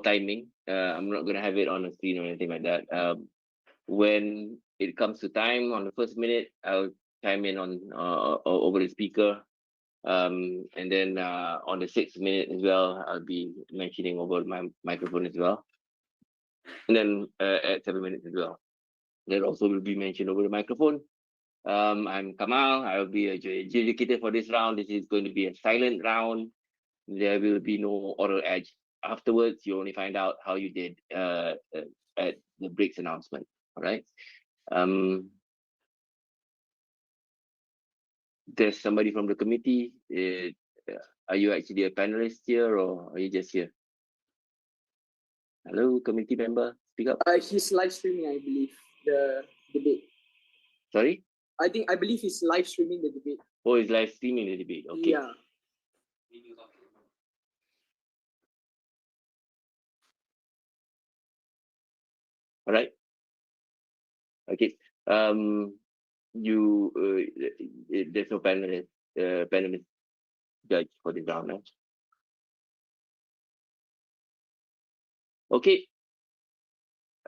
timing. I'm not gonna have it on a screen or anything like that. When it comes to time on the first minute, I'll chime in on over the speaker. And then on the 6th minute as well, I'll be mentioning over my microphone as well. And then at 7 minutes as well, that also will be mentioned over the microphone. I'm Kamal. I'll be a adjudicator for this round. This is going to be a silent round. There will be no oral edge. Afterwards, you only find out how you did at the breaks announcement. All right. There's somebody from the committee. Are you actually a panelist here, or are you just here? Hello, committee member, speak up. He's live streaming, I believe, the debate. Sorry? I believe he's live streaming the debate. Oh, he's live streaming the debate. Okay. Yeah. All right. Okay. There's no panelist judge for this round now. Okay.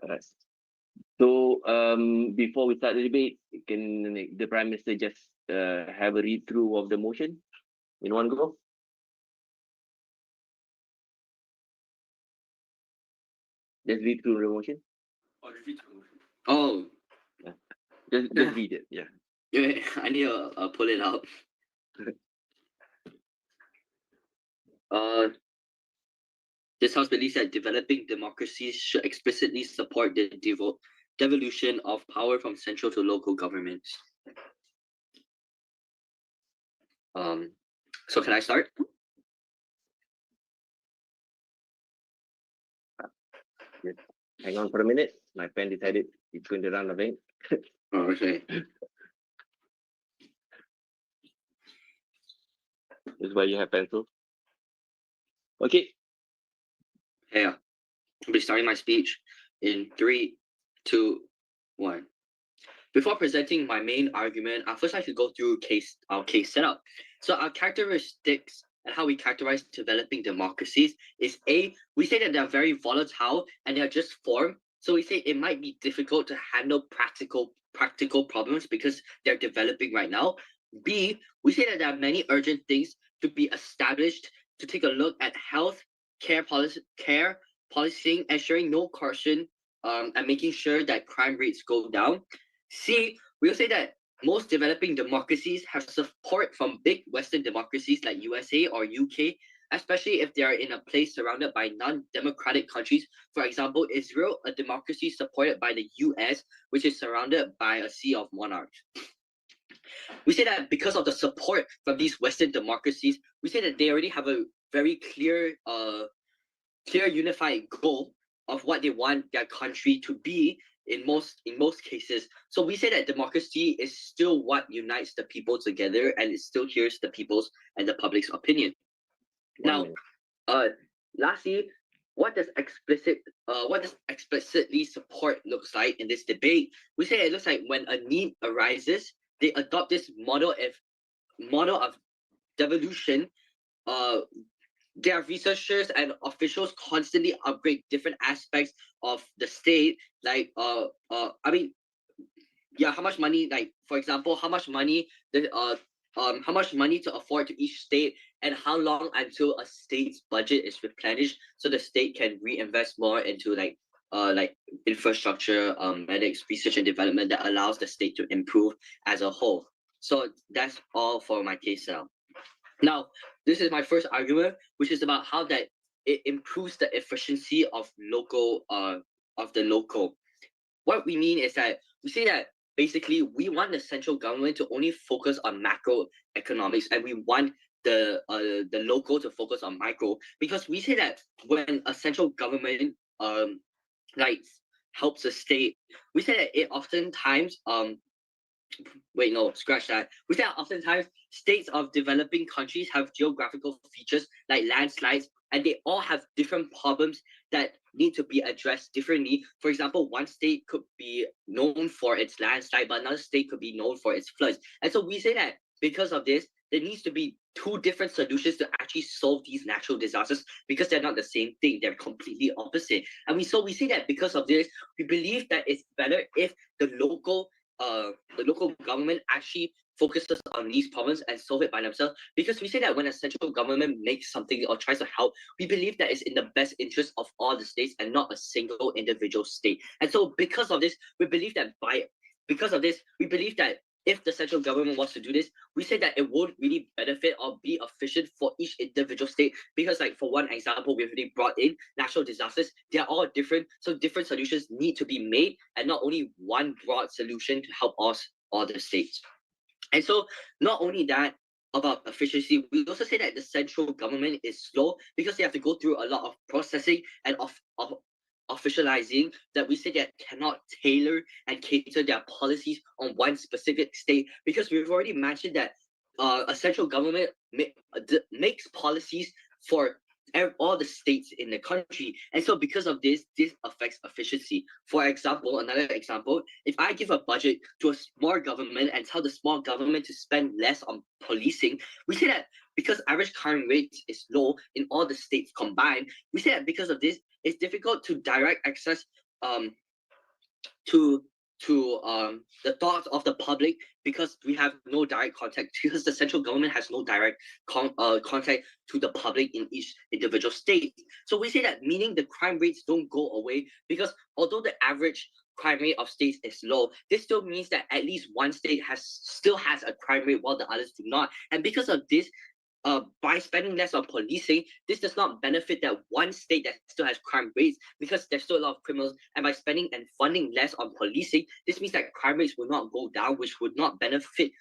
All right. So before we start the debate, can the Prime Minister just have a read through of the motion in one go? Just read through the motion. Oh, yeah. Just read it. Yeah. I need to pull it out. This House believes that developing democracies should explicitly support the devolution of power from central to local governments. So can I start? Yes. Hang on for a minute. My pen decided it's going to run away. Oh, okay. This is why you have pencil. Okay. Yeah. I'll be starting my speech in 3, 2, 1. Before presenting my main argument, I first like to go through our case setup. So our characteristics and how we characterize developing democracies is A, we say that they're very volatile and they're just formed. So we say it might be difficult to handle practical problems because they're developing right now. B, we say that there are many urgent things to be established to take a look at health, care policing, ensuring no corruption, and making sure that crime rates go down. C, we'll say that most developing democracies have support from big Western democracies like USA or UK, especially if they are in a place surrounded by non-democratic countries. For example, Israel, a democracy supported by the US, which is surrounded by a sea of monarchs. We say that because of the support from these Western democracies, we say that they already have a very clear unified goal of what they want their country to be in most cases. So we say that democracy is still what unites the people together, and it still hears the people's and the public's opinion. Now, lastly, what does explicitly support looks like in this debate? We say it looks like when a need arises, they adopt this model of devolution. There are researchers and officials constantly upgrade different aspects of the state, like how much money, like for example, how much money to afford to each state, and how long until a state's budget is replenished, so the state can reinvest more into like infrastructure, medics, research and development that allows the state to improve as a whole. So that's all for my case now. Now, this is my first argument, which is about how that it improves the efficiency of the local. What we mean is that we say that basically we want the central government to only focus on macroeconomics, and we want the local to focus on micro, because we say that when a central government helps the state, we say that it oftentimes we say that oftentimes states of developing countries have geographical features like landslides, and they all have different problems that need to be addressed differently. For example, one state could be known for its landslide, but another state could be known for its floods. And so we say that because of this, there needs to be two different solutions to actually solve these natural disasters because they're not the same thing. They're completely opposite. And we say that because of this, we believe that it's better if the local government actually focuses on these problems and solve it by themselves, because we say that when a central government makes something or tries to help, we believe that it's in the best interest of all the states and not a single individual state. And so because of this, we believe that if the central government wants to do this, we say that it won't really benefit or be efficient for each individual state, because like for one example, we've already brought in natural disasters. They're all different, so different solutions need to be made and not only one broad solution to help all the states. And so not only that, about efficiency, we also say that the central government is slow because they have to go through a lot of processing and of officializing, that we say that cannot tailor and cater their policies on one specific state, because we've already mentioned that a central government makes policies for all the states in the country. And so because of this affects efficiency. For example, another example, if I give a budget to a small government and tell the small government to spend less on policing, we say that because average crime rate is low in all the states combined, we say that because of this, it's difficult to direct access to the thoughts of the public, because we have no direct contact, because the central government has no direct contact to the public in each individual state. So we say that, meaning the crime rates don't go away, because although the average crime rate of states is low, this still means that at least one state still has a crime rate while the others do not. And because of this, by spending less on policing, this does not benefit that one state that still has crime rates, because there's still a lot of criminals. And by spending and funding less on policing, this means that crime rates will not go down, which would not benefit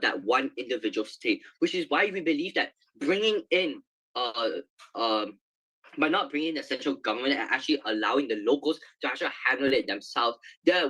that one individual state. Which is why we believe that bringing in by not bringing the central government and actually allowing the locals to actually handle it themselves,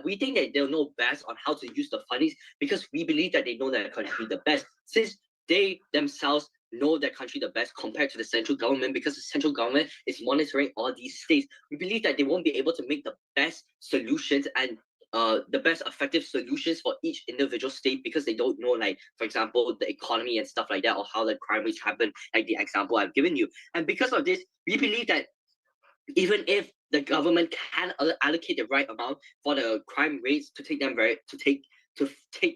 we think that they'll know best on how to use the fundings, because we believe that they know their country the best, since they themselves know their country the best compared to the central government, because the central government is monitoring all these states. We believe that they won't be able to make the best solutions and the best effective solutions for each individual state, because they don't know, like, for example, the economy and stuff like that, or how the crime rates happen, like the example I've given you. And because of this, we believe that even if the government can allocate the right amount for the crime rates to take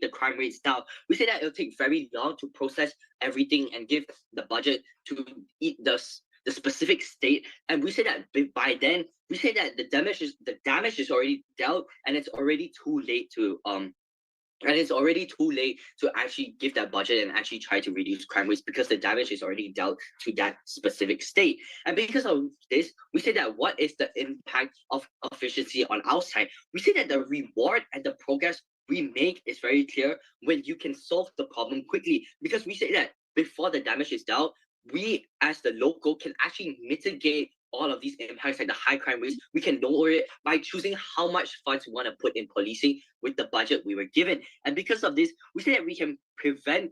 the crime rates down, we say that it'll take very long to process everything and give the budget to the specific state. And we say that by then, we say that the damage is already dealt, and it's already too late to actually give that budget and actually try to reduce crime rates, because the damage is already dealt to that specific state. And because of this, we say that what is the impact of efficiency on our side? We say that the reward and the progress we make is very clear when you can solve the problem quickly, because we say that before the damage is dealt, we as the local can actually mitigate all of these impacts, like the high crime rates. We can lower it by choosing how much funds we want to put in policing with the budget we were given. And because of this, we say that we can prevent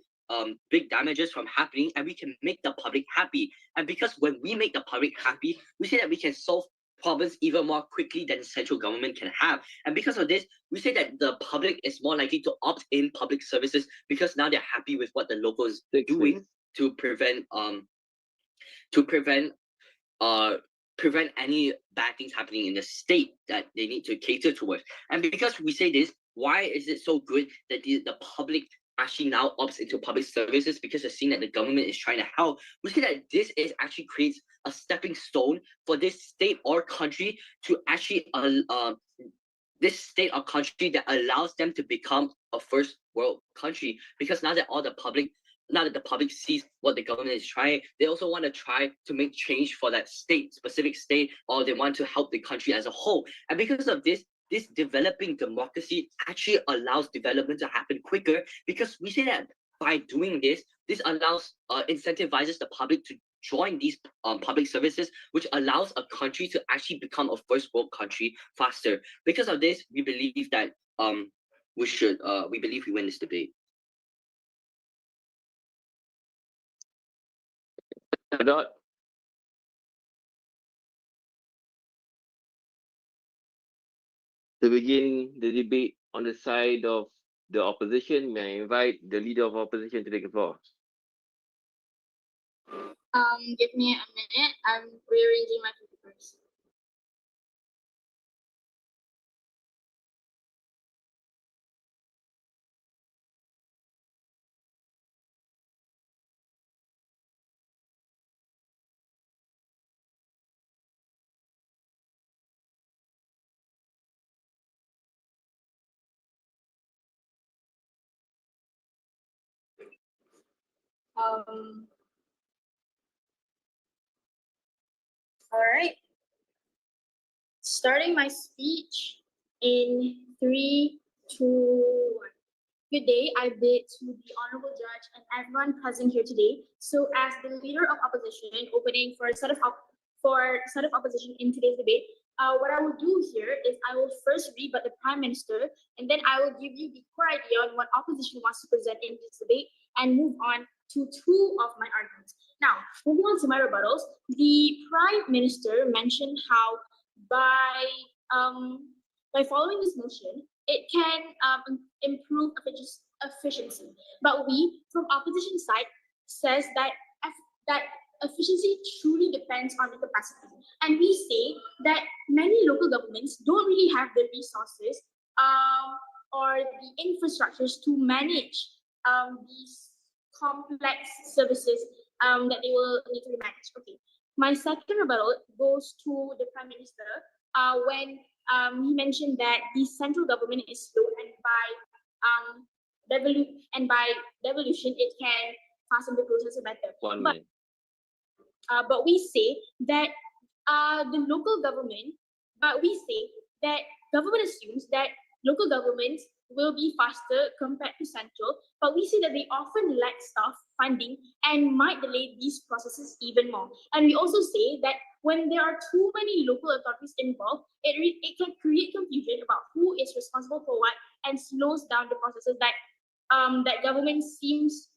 big damages from happening, and we can make the public happy. And because when we make the public happy, we say that we can solve problems even more quickly than the central government can have. And because of this, we say that the public is more likely to opt in public services, because now they're happy with what the locals are doing to prevent any bad things happening in the state that they need to cater towards. And because we say this, why is it so good that the public actually now opts into public services? Because they're seeing that the government is trying to help. We say that this is actually creates a stepping stone for this state or country to actually that allows them to become a first world country. Because now that the public sees what the government is trying, they also want to try to make change for that specific state, or they want to help the country as a whole. And because of this developing democracy actually allows development to happen quicker, because we say that by doing this allows incentivizes the public to join these public services, which allows a country to actually become a first world country faster. Because of this, we believe that we believe we win this debate. Dot. To begin the debate on the side of the opposition, may I invite the leader of opposition to take the floor? Give me a minute. I'm rearranging my papers. All right. Starting my speech in 3, 2, 1. Good day, I bid to the honorable judge and everyone present here today. So, as the leader of opposition, opening for a set of opposition in today's debate, what I will do here is I will first rebut the prime minister, and then I will give you the core idea on what opposition wants to present in this debate, and move on to two of my arguments. Now, moving on to my rebuttals, the prime minister mentioned how by following this motion, it can improve efficiency. But we, from opposition side, says that that efficiency truly depends on the capacity. And we say that many local governments don't really have the resources or the infrastructures to manage these complex services that they will need to manage. Okay. My second rebuttal goes to the Prime Minister when he mentioned that the central government is slow, and by devolution it can fasten the process better. But we say that the local government, but we say that government assumes that local governments will be faster compared to central, but we see that they often lack staff, funding, and might delay these processes even more. And we also say that when there are too many local authorities involved, it can create confusion about who is responsible for what, and slows down the processes that that government seems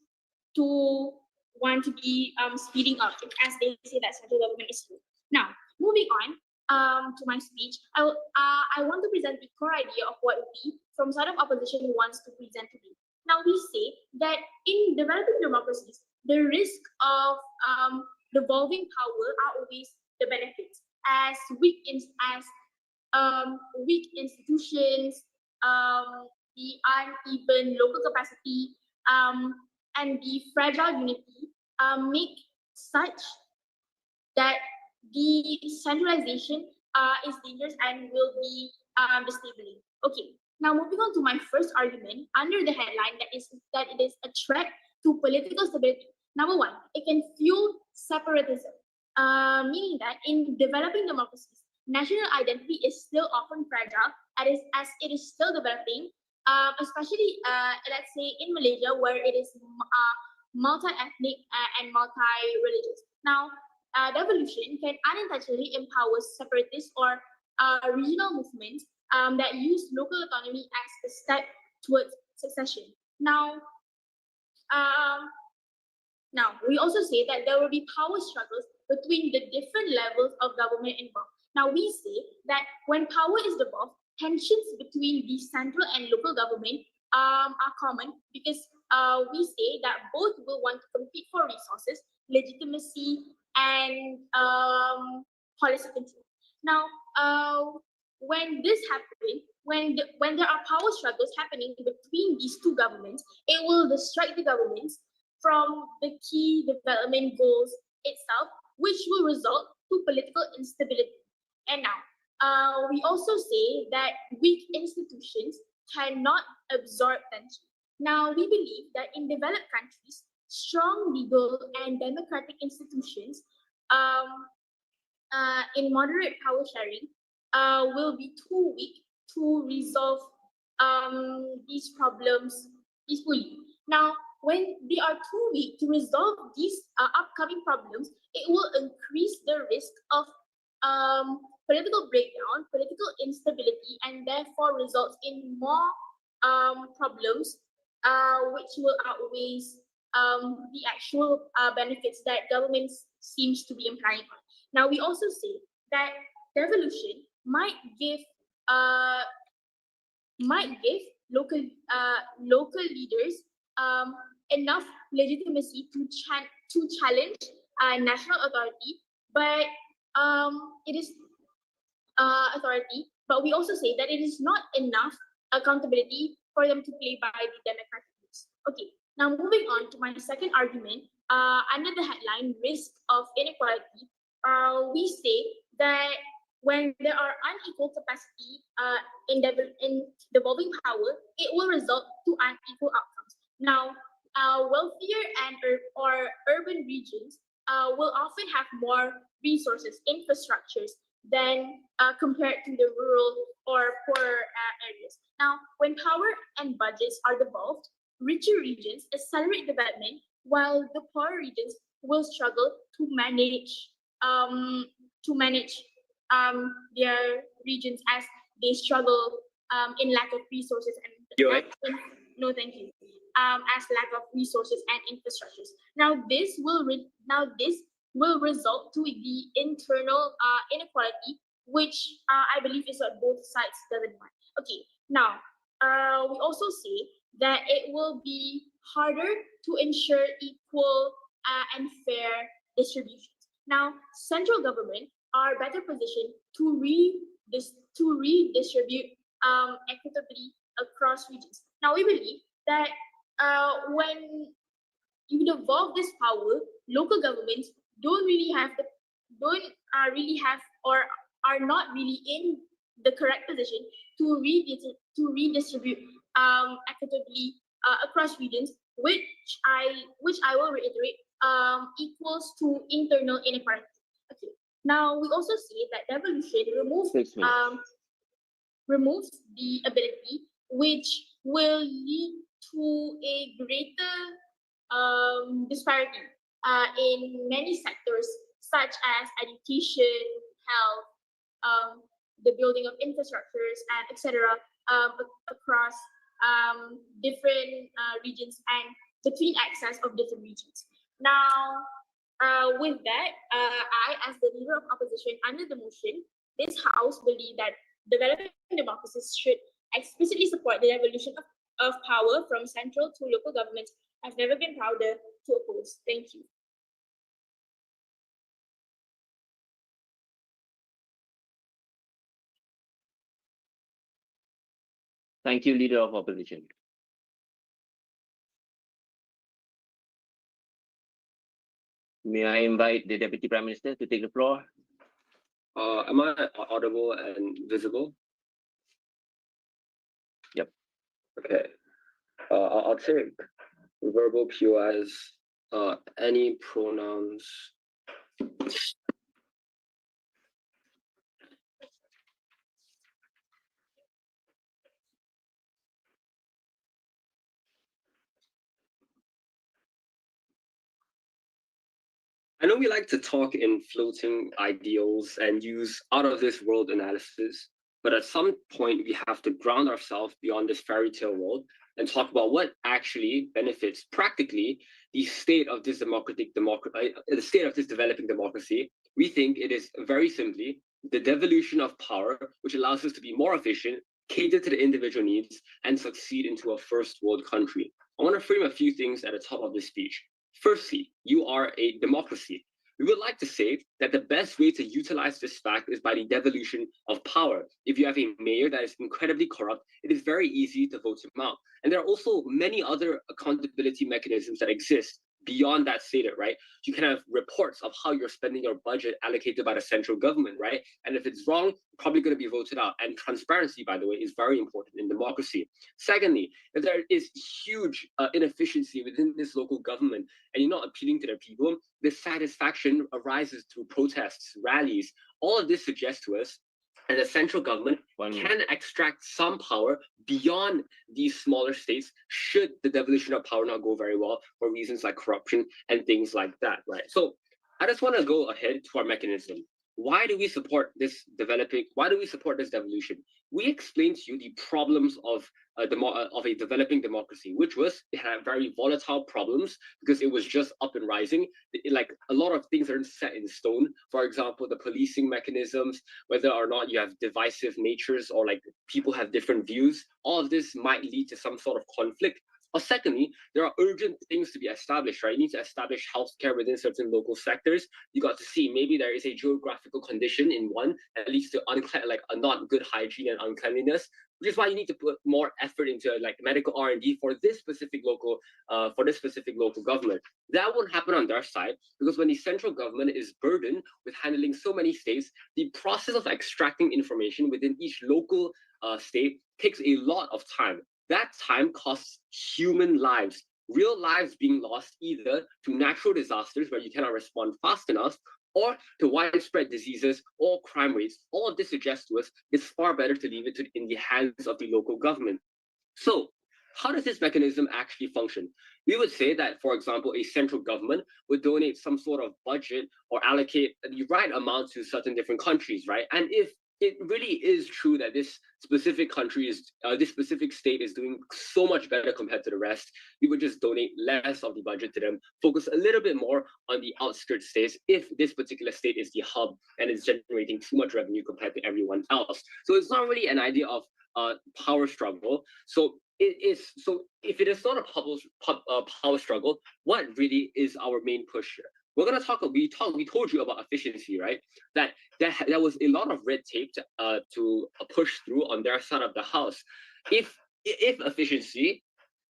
to want to be speeding up, as they say that central government is slow. Now, moving on to my speech, I want to present the core idea of what we from side of opposition wants to present today. Now, we say that in developing democracies, the risk of devolving power outweighs the benefits, as weak institutions, the uneven local capacity, and the fragile unity make such that the centralization is dangerous and will be disabling. Okay, now moving on to my first argument under the headline that it is a threat to political stability. Number one, it can fuel separatism, meaning that in developing democracies, national identity is still often fragile as it is still developing, especially let's say in Malaysia, where it is multi-ethnic and multi-religious. Now, devolution can unintentionally empower separatist or regional movements that use local autonomy as a step towards succession. Now, we also say that there will be power struggles between the different levels of government involved. Now, we say that when power is devolved, tensions between the central and local government are common, because we say that both will want to compete for resources, legitimacy, and policy control. Now, when this happens, when there are power struggles happening between these two governments, it will distract the governments from the key development goals itself, which will result to political instability. And now, we also say that weak institutions cannot absorb tension. Now, we believe that in developed countries, strong legal and democratic institutions in moderate power sharing will be too weak to resolve these problems peacefully. Now, when they are too weak to resolve these upcoming problems, it will increase the risk of political breakdown, political instability, and therefore results in more problems, which will outweigh the actual benefits that government seems to be implying on. Now, we also say that devolution might give local leaders enough legitimacy to challenge national authority, but it is authority. But we also say that it is not enough accountability for them to play by the democratic rules. Okay, now moving on to my second argument, under the headline risk of inequality, we say that when there are unequal capacity in devolving power, it will result to unequal outcomes. Now, wealthier and or urban regions will often have more resources, infrastructures than compared to the rural or poorer areas. Now, when power and budgets are devolved, richer regions accelerate development, while the poorer regions will struggle to manage their regions as they struggle in lack of resources and no, thank you. As lack of resources and infrastructures. Now this will result to the internal inequality, which I believe is on both sides doesn't want. Okay, now we also say that it will be harder to ensure equal and fair distributions. Now, central government are better positioned to redistribute equitably across regions. Now, we believe that when you devolve this power, local governments don't really have or are not really in the correct position to redistribute equitably across regions, which I will reiterate equals to internal inequality. Okay. Now we also see that devolution removes the ability, which will lead to a greater disparity in many sectors, such as education, health, the building of infrastructures, and etc. Across different regions and between access of different regions. Now, with that, I, as the leader of opposition under the motion, this House believe that developing democracies should explicitly support the devolution of power from central to local governments. I've never been prouder to oppose. Thank you. Thank you, Leader of Opposition. May I invite the Deputy Prime Minister to take the floor? Am I audible and visible? Yep. Okay. I'll take verbal POI as any pronouns. I know we like to talk in floating ideals and use out of this world analysis, but at some point we have to ground ourselves beyond this fairy tale world and talk about what actually benefits practically the state of this the state of this developing democracy. We think it is very simply the devolution of power, which allows us to be more efficient, cater to the individual needs, and succeed into a first world country. I want to frame a few things at the top of this speech. Firstly, you are a democracy. We would like to say that the best way to utilize this fact is by the devolution of power. If you have a mayor that is incredibly corrupt, it is very easy to vote him out. And there are also many other accountability mechanisms that exist beyond that stated, right? You can have reports of how you're spending your budget allocated by the central government, right? And if it's wrong, probably going to be voted out. And transparency, by the way, is very important in democracy. Secondly, if there is huge inefficiency within this local government and you're not appealing to the people, dissatisfaction arises through protests, rallies. All of this suggests to us that the central government can extract some power beyond these smaller states should the devolution of power not go very well for reasons like corruption and things like that, right? So I just want to go ahead to our mechanism. Why do we support this devolution? We explained to you the problems of a developing democracy, which was it had very volatile problems because it was just up and rising. Like a lot of things aren't set in stone. For example, the policing mechanisms, whether or not you have divisive natures or like people have different views, all of this might lead to some sort of conflict. Or secondly, there are urgent things to be established, right? You need to establish healthcare within certain local sectors. You got to see maybe there is a geographical condition in one that leads to like a not good hygiene and uncleanliness, which is why you need to put more effort into like medical R&D for this specific local government. That won't happen on their side because when the central government is burdened with handling so many states, the process of extracting information within each local state takes a lot of time. That time costs human lives, real lives being lost either to natural disasters where you cannot respond fast enough, or to widespread diseases or crime rates. All of this suggests to us it's far better to leave it in the hands of the local government. So how does this mechanism actually function? We would say that, for example, a central government would donate some sort of budget or allocate the right amount to certain different countries, right? And if it really is true that this specific state is doing so much better compared to the rest, we would just donate less of the budget to them, focus a little bit more on the outskirts states if this particular state is the hub and is generating too much revenue compared to everyone else. So it's not really an idea of power struggle. So if it is not a power struggle, what really is our main push here? We're gonna talk. We told you about efficiency, right? That there was a lot of red tape to push through on their side of the house. If efficiency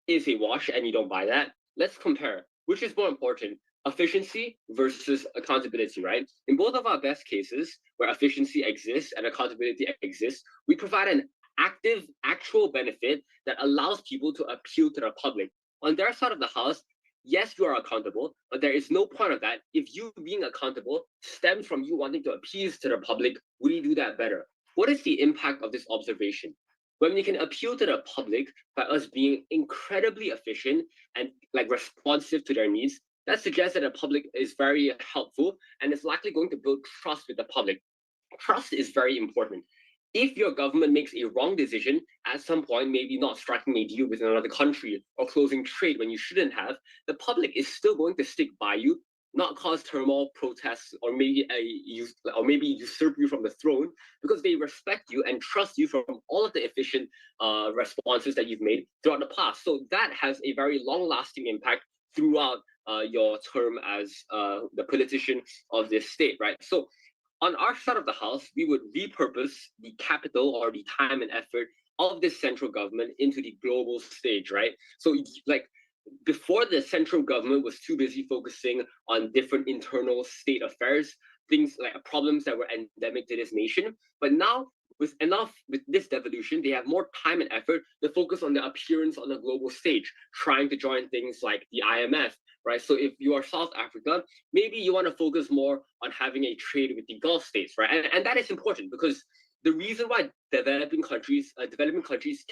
is a wash and you don't buy that, let's compare. Which is more important, efficiency versus accountability, right? In both of our best cases, where efficiency exists and accountability exists, we provide an active, actual benefit that allows people to appeal to the public. On their side of the house, yes, you are accountable, but there is no point of that if you being accountable stems from you wanting to appease to the public. Will you do that better? What is the impact of this observation? When we can appeal to the public by us being incredibly efficient and like responsive to their needs, that suggests that the public is very helpful and is likely going to build trust with the public. Trust is very important. If your government makes a wrong decision at some point, maybe not striking a deal with another country or closing trade when you shouldn't have, the public is still going to stick by you, not cause turmoil, protests, or maybe usurp you from the throne, because they respect you and trust you from all of the efficient responses that you've made throughout the past. So that has a very long-lasting impact throughout your term as the politician of this state, right? So on our side of the house, we would repurpose the capital or the time and effort of this central government into the global stage, right? So like before, the central government was too busy focusing on different internal state affairs, things like problems that were endemic to this nation. But now with this devolution, they have more time and effort to focus on their appearance on the global stage, trying to join things like the IMF, right? So if you are South Africa, maybe you want to focus more on having a trade with the Gulf states, right? And that is important because the reason why developing countries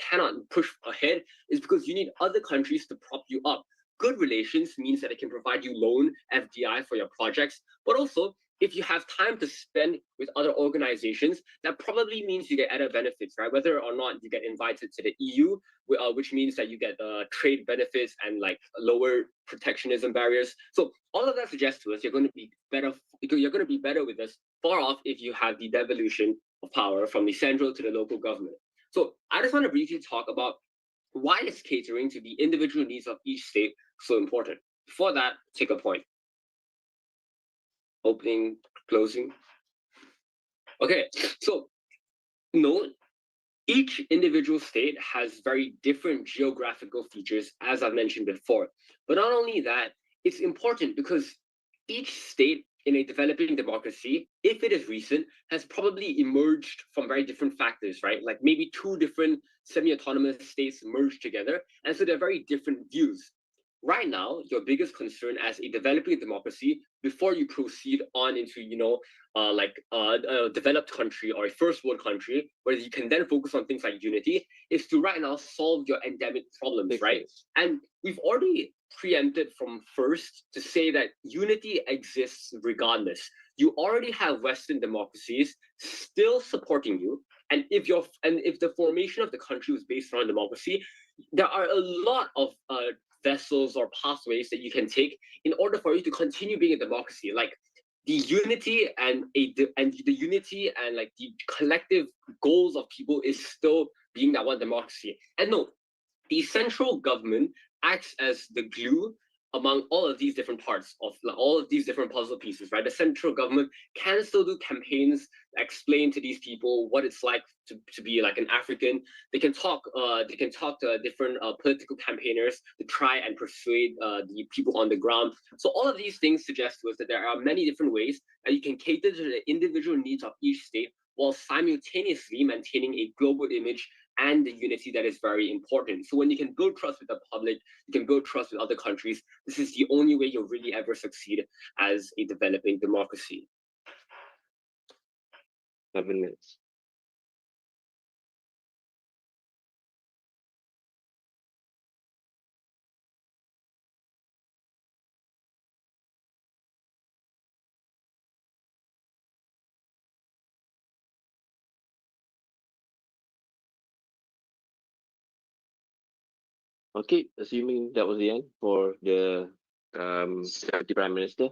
cannot push ahead is because you need other countries to prop you up. Good relations means that it can provide you loan, FDI for your projects, but also if you have time to spend with other organizations, that probably means you get added benefits, right? Whether or not you get invited to the EU, which means that you get trade benefits and like lower protectionism barriers. So all of that suggests to us you're going to be better. You're going to be better with us far off if you have the devolution of power from the central to the local government. So I just want to briefly talk about why is catering to the individual needs of each state so important. Before that, take a point. Opening, closing. Okay, so note, each individual state has very different geographical features, as I've mentioned before. But not only that, it's important because each state in a developing democracy, if it is recent, has probably emerged from very different factors, right? Like maybe two different semi-autonomous states merged together, and so they're very different views. Right now, your biggest concern as a developing democracy, before you proceed on into, a developed country or a first world country, where you can then focus on things like unity, is to right now solve your endemic problems, right? And we've already preempted from first to say that unity exists regardless. You already have Western democracies still supporting you, and if the formation of the country was based on democracy, there are a lot of vessels or pathways that you can take in order for you to continue being a democracy. Like the unity and like the collective goals of people is still being that one democracy. And no, the central government acts as the glue among all of these different parts of all of these different puzzle pieces, right? The central government can still do campaigns, explain to these people what it's like to be like an African. They can talk to different political campaigners to try and persuade the people on the ground. So all of these things suggest to us that there are many different ways that you can cater to the individual needs of each state while simultaneously maintaining a global image and the unity that is very important. So when you can build trust with the public, you can build trust with other countries. This is the only way you'll really ever succeed as a developing democracy. 7 minutes. Okay, assuming that was the end for the Deputy Prime Minister,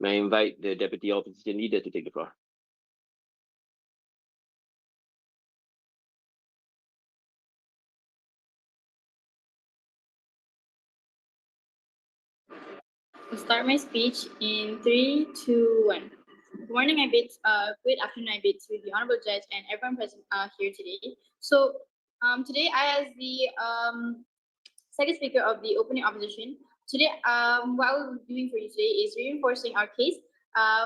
may I invite the Deputy Opposition Leader to take the floor. I'll start my speech in 3, 2, 1. Good morning, I bid. Good afternoon, I bid to the honorable judge and everyone present here today. So today, I as the second speaker of the opening opposition. Today, what I will be doing for you today is reinforcing our case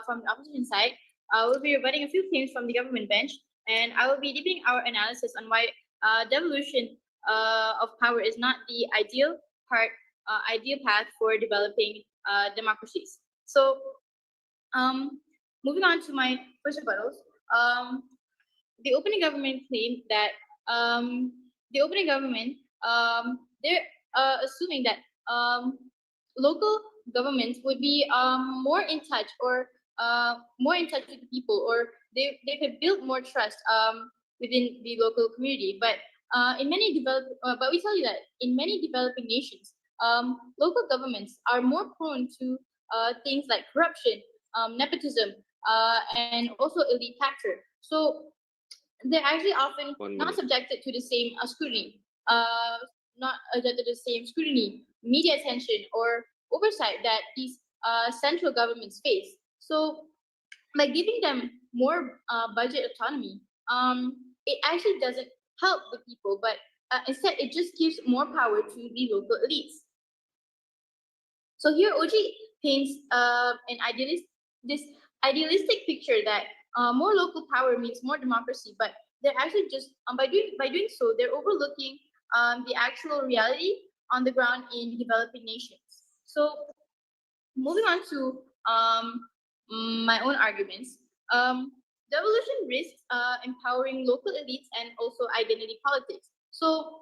from the opposition side. We'll be rebutting a few claims from the government bench, and I will be deepening our analysis on why devolution of power is not the ideal path for developing democracies. So, moving on to my first rebuttals, the opening government claimed that they're assuming that local governments would be more in touch with the people, or they could build more trust within the local community. But but we tell you that in many developing nations, local governments are more prone to things like corruption, nepotism, and also elite capture. So they're actually often not subjected to the same scrutiny, media attention, or oversight that these central governments face. So by giving them more budget autonomy, it actually doesn't help the people, but instead it just gives more power to the local elites. So here OG paints this idealistic picture that more local power means more democracy, but they're actually just by doing so, they're overlooking the actual reality on the ground in developing nations. So moving on to my own arguments, devolution risks empowering local elites and also identity politics. So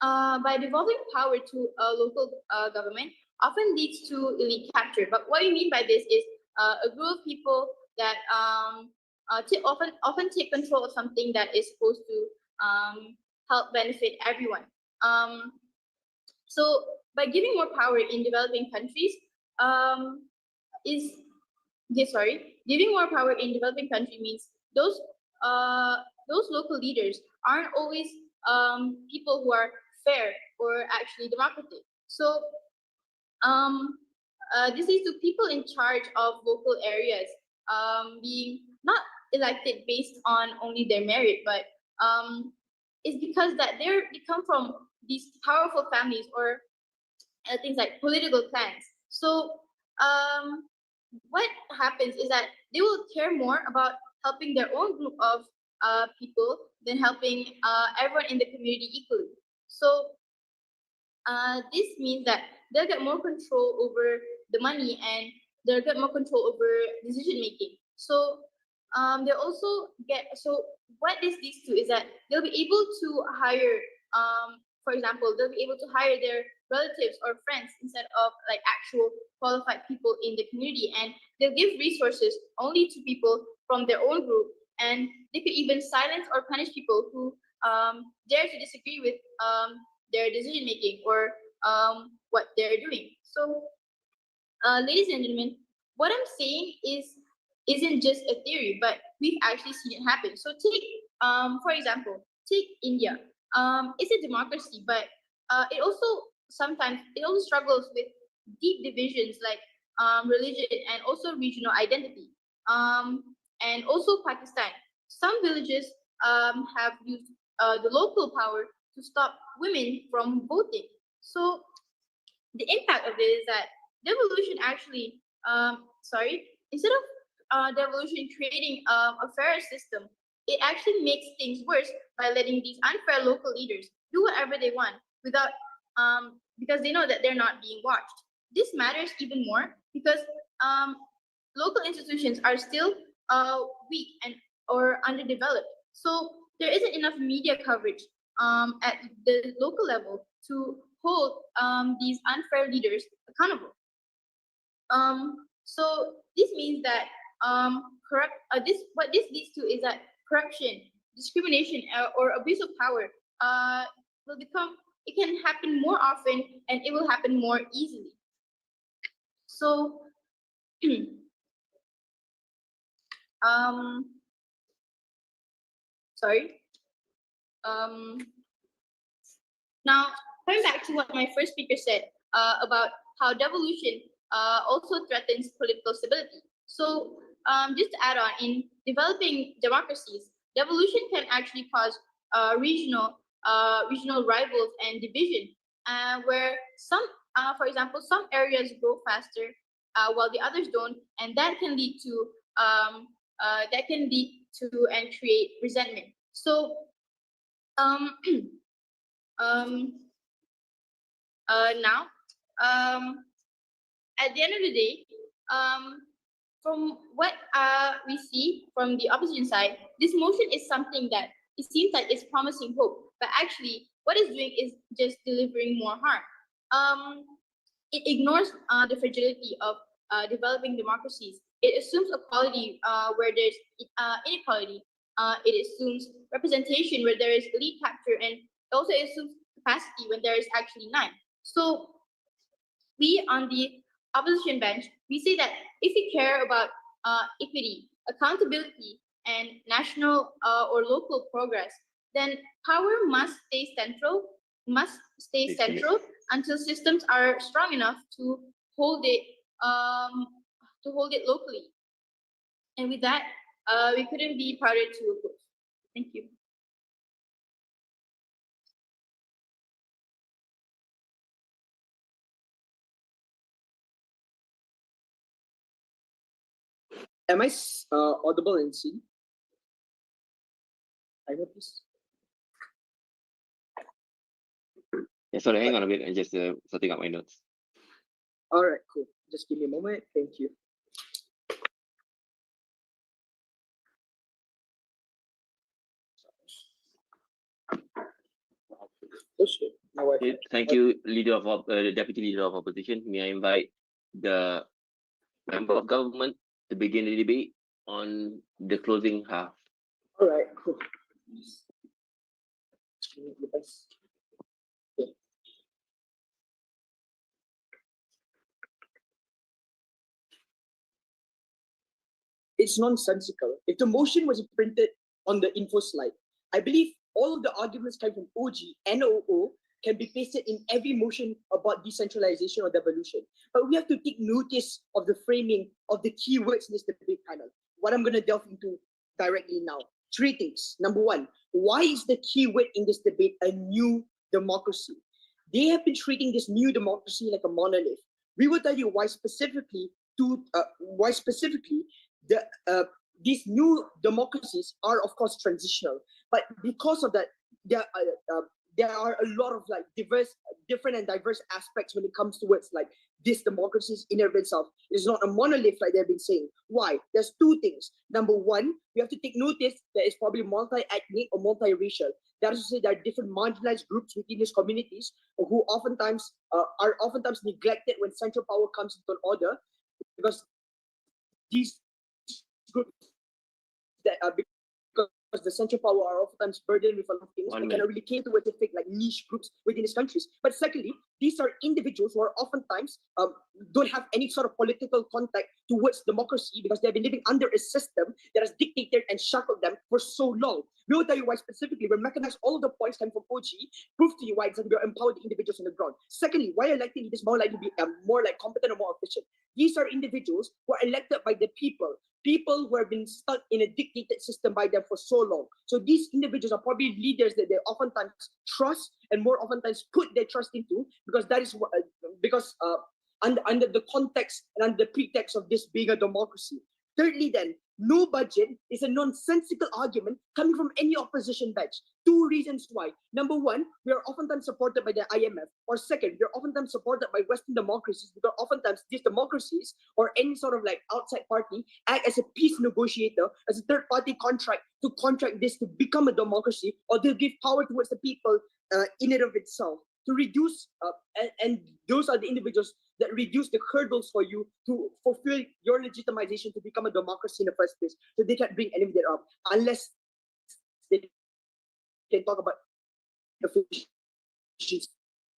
by devolving power to a local government often leads to elite capture. But what we mean by this is a group of people that often take control of something that is supposed to help benefit everyone. So by giving more power in developing countries giving more power in developing country means those local leaders aren't always people who are fair or actually democratic. So this leads to people in charge of local areas being not elected based on only their merit, but it's because that they come from these powerful families or things like political clans. So what happens is that they will care more about helping their own group of people than helping everyone in the community equally. So this means that they'll get more control over the money and they'll get more control over decision making. So they'll also what this leads to is that they'll be able to hire, for example, they'll be able to hire their relatives or friends instead of like actual qualified people in the community, and they'll give resources only to people from their own group, and they could even silence or punish people who dare to disagree with their decision making or what they're doing. So, ladies and gentlemen, what I'm saying isn't just a theory, but we've actually seen it happen. So take, for example, take India. It's a democracy, but it also sometimes it also struggles with deep divisions like religion and also regional identity. And also Pakistan. Some villages have used the local power to stop women from voting. So the impact of this is that devolution actually, instead of devolution creating a fairer system, it actually makes things worse by letting these unfair local leaders do whatever they want without, because they know that they're not being watched. This matters even more because local institutions are still weak and or underdeveloped. So there isn't enough media coverage at the local level to hold these unfair leaders accountable. So this means that what this leads to is that corruption, discrimination, or abuse of power will become it can happen more often and it will happen more easily. So um sorry now coming back to what my first speaker said about how devolution also threatens political stability. So just to add on, in developing democracies, devolution can actually cause regional rivals and division, where for example, some areas grow faster while the others don't, and that can lead to and create resentment. So um, now at the end of the day, from what we see from the opposition side, this motion is something that it seems like it's promising hope, but actually what it's doing is just delivering more harm. It ignores the fragility of developing democracies. It assumes equality where there's inequality. It assumes representation where there is elite capture, and also assumes capacity when there is actually none. So we on the opposition bench, we say that if we care about equity, accountability, and national or local progress, then power must stay central until systems are strong enough to hold it locally. And with that, we couldn't be prouder to oppose. Thank you. Am I audible and seen? I hope this. Yeah, sorry, hang on a bit. I'm just sorting out my notes. All right, cool. Just give me a moment. Thank you. Oh, shit. My wife. Okay, thank you, leader of deputy leader of opposition. May I invite the member of government to begin the debate on the closing half. All right, cool. It's nonsensical. If the motion was printed on the info slide, I believe all of the arguments coming from OG and OO can be pasted in every motion about decentralization or devolution. But we have to take notice of the framing of the keywords in this debate panel. What I'm going to delve into directly now. 3 things. Number 1, why is the keyword in this debate a new democracy? They have been treating this new democracy like a monolith. We will tell you why specifically these new democracies are, of course, transitional. But because of that, there are a lot of like different and diverse aspects when it comes towards like this democracies in and of itself. It's not a monolith like they've been saying. Why? There's 2 things. Number 1, we have to take notice that it's probably multi-ethnic or multiracial. That is to say, there are different marginalized groups within these communities who oftentimes are neglected when central power comes into an order, because these groups that are because the central power are oftentimes burdened with a lot of things One and minute. cannot really cater to specific like niche groups within these countries. But secondly, these are individuals who are oftentimes don't have any sort of political contact towards democracy because they have been living under a system that has dictated and shackled them for so long. We will tell you why specifically. We recognize all of the points coming from OG, prove to you why exactly we are empowered the individuals on the ground. Secondly, why elected leaders more likely to be more like competent or more efficient. These are individuals who are elected by the people who have been stuck in a dictated system by them for so long. So these individuals are probably leaders that they oftentimes trust and more oftentimes put their trust into because that is what, under the context and under the pretext of this being a democracy. Thirdly, then, no budget is a nonsensical argument coming from any opposition bench. Two reasons why. Number one, we are oftentimes supported by the IMF. Or second, we are oftentimes supported by Western democracies because oftentimes these democracies or any sort of like outside party act as a peace negotiator, as a third party contract to contract this to become a democracy or to give power towards the people in and of itself. To reduce, and those are the individuals that reduce the hurdles for you to fulfill your legitimization to become a democracy in the first place. So they can't bring any of that up unless they can talk about efficiency,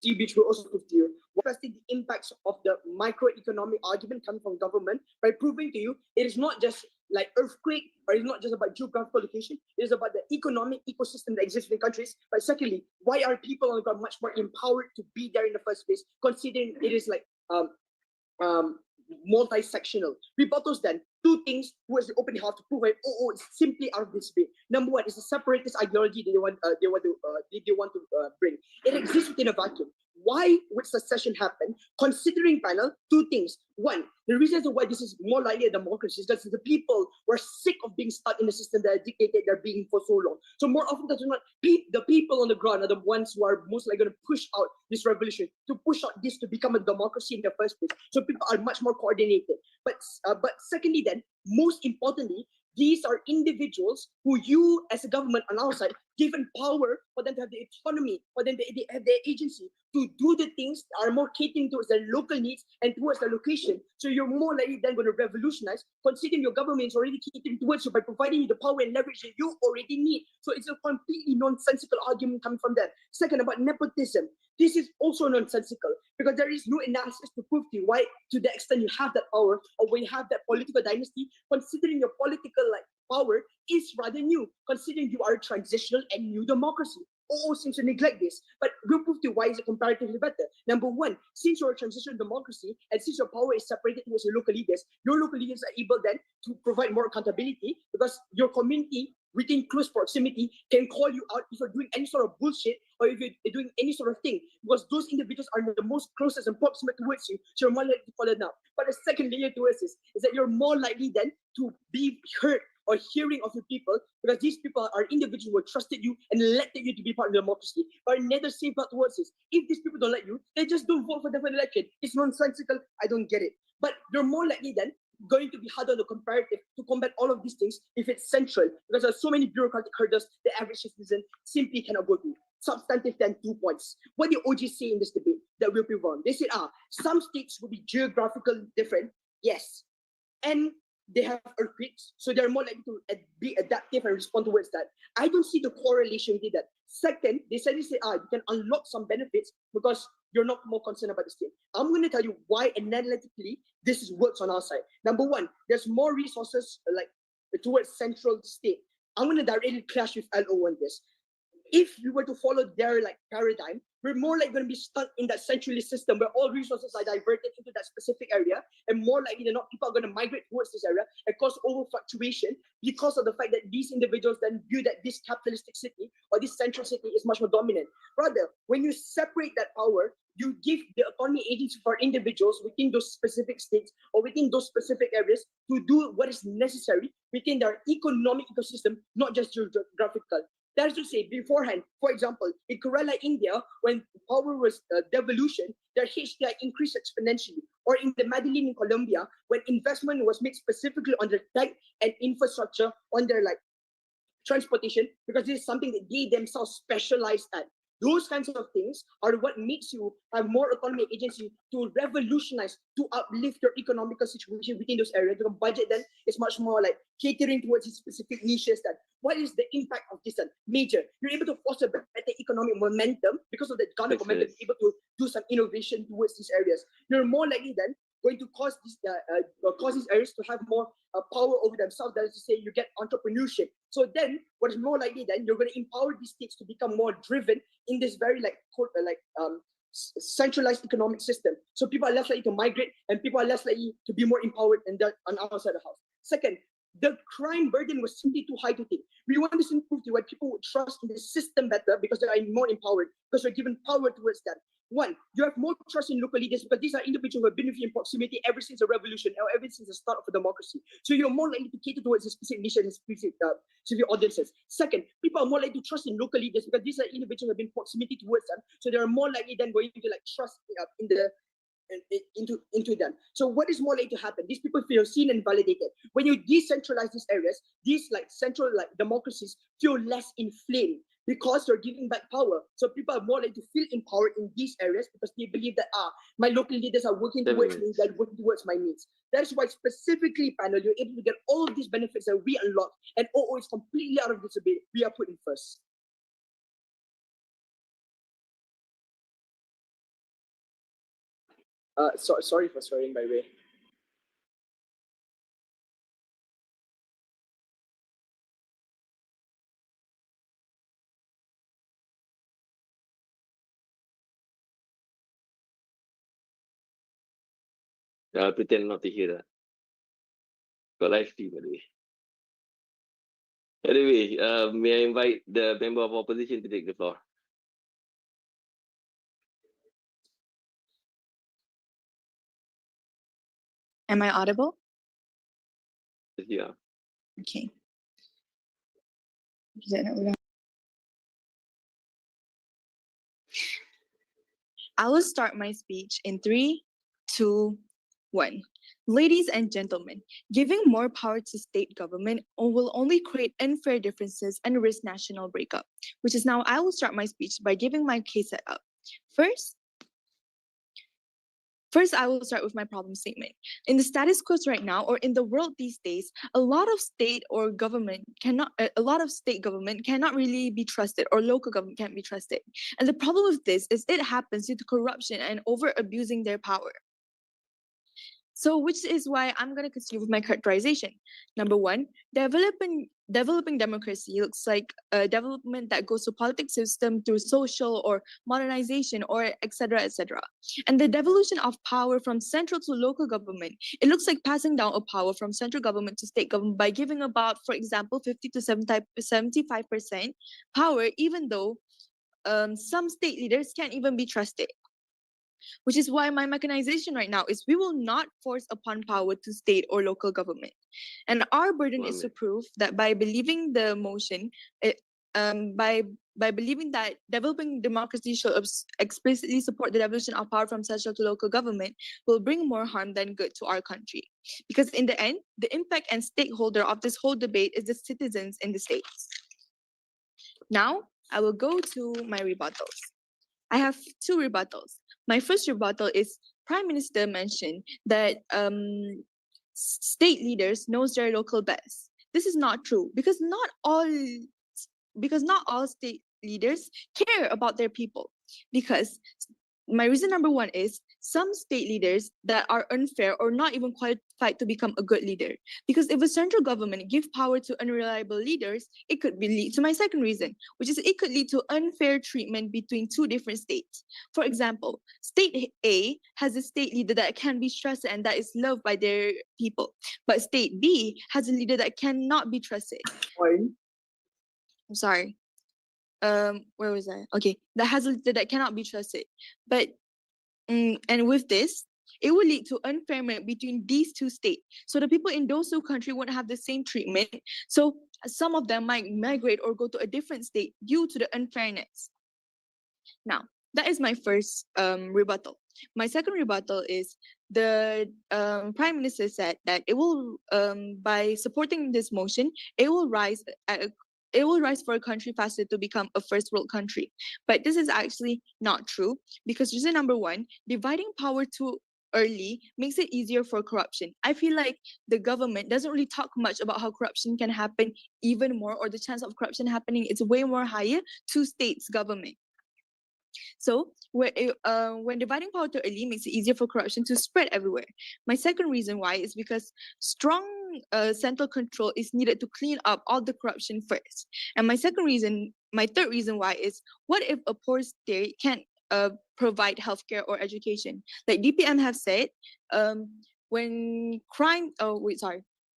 which will also prove to you. Testing the impacts of the microeconomic argument coming from government by proving to you it is not just like earthquake or it's not just about geographical location, it is about the economic ecosystem that exists in countries. But secondly, why are people on the ground much more empowered to be there in the first place, considering it is like multi-sectional. Rebuttals then, two things towards the opening half to prove it. It's simply out of this debate. Number one is the separatist ideology they want to bring. It exists within a vacuum. Why would secession happen? Considering panel, two things. One, the reason why this is more likely a democracy is that the people were sick of being stuck in a system that dictated their being for so long. So more often than not, the people on the ground are the ones who are most likely going to push out this revolution, to push out this to become a democracy in the first place. So people are much more coordinated. But secondly then, most importantly, these are individuals who you as a government on our side given power for them to have the autonomy, for them to have their agency to do the things that are more catering towards their local needs and towards their location. So you're more likely then going to revolutionize, considering your government is already catering towards you by providing you the power and leverage that you already need. So it's a completely nonsensical argument coming from them. Second, about nepotism. This is also nonsensical because there is no analysis to prove to you why, to the extent you have that power or when you have that political dynasty, considering your political power is rather new, considering you are a transitional and new democracy. Seems to neglect this, but we'll prove to you why is it comparatively better. Number one, since you're a transitional democracy and since your power is separated towards your local leaders are able then to provide more accountability because your community within close proximity can call you out if you're doing any sort of bullshit or if you're doing any sort of thing, because those individuals are the most closest and proximate towards you, so you're more likely to follow them. But the second layer towards this is that you're more likely then to be heard or hearing of your people, because these people are individuals who have trusted you and elected you to be part of the democracy, but neither same part towards this. If these people don't like you, they just don't vote for them for the election. It's nonsensical. I don't get it. But you're more likely then going to be harder on the comparative to combat all of these things if it's central, because there are so many bureaucratic hurdles the average citizen simply cannot go through. Substantive then, 2 points. What did OG say in this debate that will be wrong? They said, some states will be geographically different. Yes. And they have earthquakes, so they're more likely to be adaptive and respond towards that. I don't see the correlation with that. Second, they said, you can unlock some benefits because you're not more concerned about the state. I'm going to tell you why analytically this works on our side. Number one, there's more resources towards central state. I'm going to directly clash with LO on this. If we were to follow their paradigm, we're more likely going to be stuck in that centralist system where all resources are diverted into that specific area, and more likely than not, people are going to migrate towards this area and cause over fluctuation because of the fact that these individuals then view that this capitalistic city or this central city is much more dominant. Rather, when you separate that power, you give the autonomy agency for individuals within those specific states or within those specific areas to do what is necessary within their economic ecosystem, not just geographical. That is to say, beforehand, for example, in Kerala, India, when power was devolution, their HDI increased exponentially. Or in the Medellin in Colombia, when investment was made specifically on their tech and infrastructure, on their transportation, because this is something that they themselves specialized at. Those kinds of things are what makes you have more autonomy agency to revolutionize, to uplift your economical situation within those areas. The budget then is much more like catering towards these specific niches. That what is the impact of this major? You're able to foster better economic momentum because of the economic momentum, able to do some innovation towards these areas. You're more likely then going to cause these areas to have more power over themselves. That is to say, you get entrepreneurship. So then, what is more likely then, you're going to empower these states to become more driven in this very centralized economic system. So people are less likely to migrate, and people are less likely to be more empowered on our side of the house. Second, the crime burden was simply too high to take. We want this to improve to where people would trust in the system better because they are more empowered, because they're given power towards that. One, you have more trust in local leaders because these are individuals who have been with you in proximity ever since the revolution or ever since the start of a democracy. So you're more likely to cater towards a specific niche and specific audiences. Second, people are more likely to trust in local leaders because these are individuals who have been in proximity towards them. So they are more likely than going to trust into them. So what is more likely to happen? These people feel seen and validated. When you decentralize these areas, these central democracies feel less inflamed because you're giving back power. So people are more likely to feel empowered in these areas because they believe that my local leaders are working towards me, they're working towards my needs. That's why specifically, panel, you're able to get all of these benefits that we unlock, and OO is completely out of this debate. We are put in first. Sorry for swearing, by the way. I'll pretend not to hear that. Got live stream, by the way. Anyway, may I invite the member of opposition to take the floor? Am I audible? Yeah. Okay. I will start my speech in 3, 2, 1. Ladies and gentlemen, giving more power to state government will only create unfair differences and risk national breakup, which is now I will start my speech by giving my case setup. First, I will start with my problem statement. In the status quo right now, or in the world these days, a lot of state government cannot really be trusted, or local government can't be trusted. And the problem with this is it happens due to corruption and over abusing their power. So, which is why I'm going to continue with my characterization. Number 1, developing democracy looks like a development that goes to politics system through social or modernization or etc. etc. And the devolution of power from central to local government, it looks like passing down of power from central government to state government by giving about, for example, 50 to 75% power, even though some state leaders can't even be trusted. Which is why my mechanization right now is we will not force upon power to state or local government. And our burden is to prove that by believing the motion, by believing that developing democracy should explicitly support the devolution of power from central to local government will bring more harm than good to our country. Because in the end, the impact and stakeholder of this whole debate is the citizens in the states. Now, I will go to my rebuttals. I have 2 rebuttals. My first rebuttal is Prime Minister mentioned that state leaders knows their local best. This is not true because not all state leaders care about their people. Because my reason number 1 is some state leaders that are unfair or not even qualified to become a good leader. Because if a central government give power to unreliable leaders, it could lead to my second reason, which is it could lead to unfair treatment between 2 different states. For example, state A has a state leader that can be trusted and that is loved by their people. But state B has a leader that cannot be trusted. I'm sorry. Where was I? Okay, that has a leader that cannot be trusted. But and with this, it will lead to unfairness between these 2 states. So the people in those 2 countries won't have the same treatment. So some of them might migrate or go to a different state due to the unfairness. Now, that is my first rebuttal. My second rebuttal is the Prime Minister said that it will, by supporting this motion, it will it will rise for a country faster to become a first world country. But this is actually not true, because reason number one, dividing power too early makes it easier for corruption. I feel like the government doesn't really talk much about how corruption can happen even more, or the chance of corruption happening is way more higher to states government. So when dividing power too early makes it easier for corruption to spread everywhere. My second reason why is because strong central control is needed to clean up all the corruption first. And my third reason why is, what if a poor state can't provide healthcare or education? Like DPM have said, when